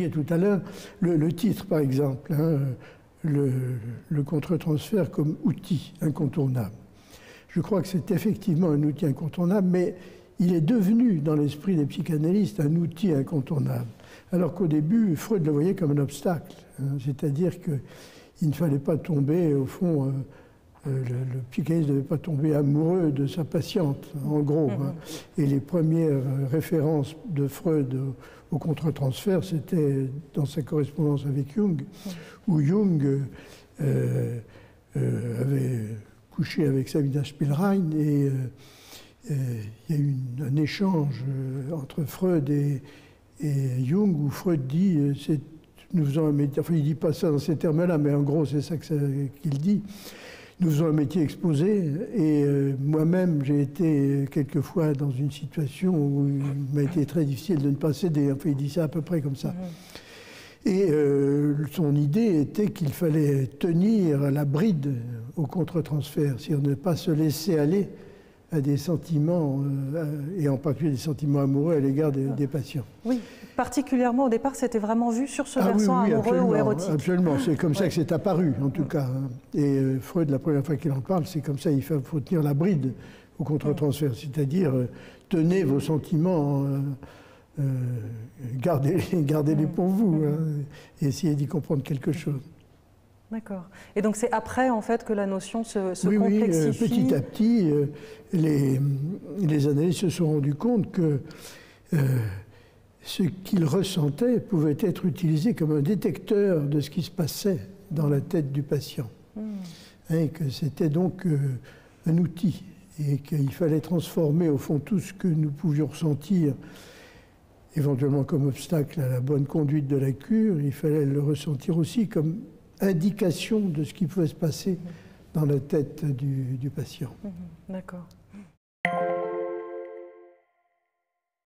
disiez tout à l'heure, le titre par exemple, hein, le contre-transfert comme outil incontournable. Je crois que c'est effectivement un outil incontournable, mais il est devenu, dans l'esprit des psychanalystes, un outil incontournable. Alors qu'au début, Freud le voyait comme un obstacle. Hein, c'est-à-dire qu'il ne fallait pas tomber, au fond, le psychanalyste ne devait pas tomber amoureux de sa patiente, en gros. Hein. Et les premières références de Freud au contre-transfert, c'était dans sa correspondance avec Jung, où Jung avait couché avec Sabina Spielrein et il y a eu un échange entre Freud et Jung où Freud dit nous faisons un métier, enfin il ne dit pas ça dans ces termes-là, mais en gros c'est ça qu'il dit. Nous faisons un métier exposé et moi-même j'ai été quelquefois dans une situation où il m'a été très difficile de ne pas céder. Enfin il dit ça à peu près comme ça. Et son idée était qu'il fallait tenir la bride au contre-transfert, c'est-à-dire ne pas se laisser aller à des sentiments, et en particulier des sentiments amoureux à l'égard des patients. Oui, particulièrement au départ, c'était vraiment vu sur ce versant amoureux ou érotique. Absolument, c'est comme ça que c'est apparu, en tout cas. Et Freud, la première fois qu'il en parle, c'est comme ça, il faut tenir la bride au contre-transfert, c'est-à-dire tenez vos sentiments, gardez-les pour vous, hein, et essayez d'y comprendre quelque chose. D'accord. Et donc c'est après, en fait, que la notion se complexifie. Oui, petit à petit, les analystes se sont rendus compte que ce qu'ils ressentaient pouvait être utilisé comme un détecteur de ce qui se passait dans la tête du patient. Et que c'était donc un outil, et qu'il fallait transformer, au fond, tout ce que nous pouvions ressentir, éventuellement comme obstacle à la bonne conduite de la cure, il fallait le ressentir aussi comme indication de ce qui pouvait se passer dans la tête du patient. D'accord.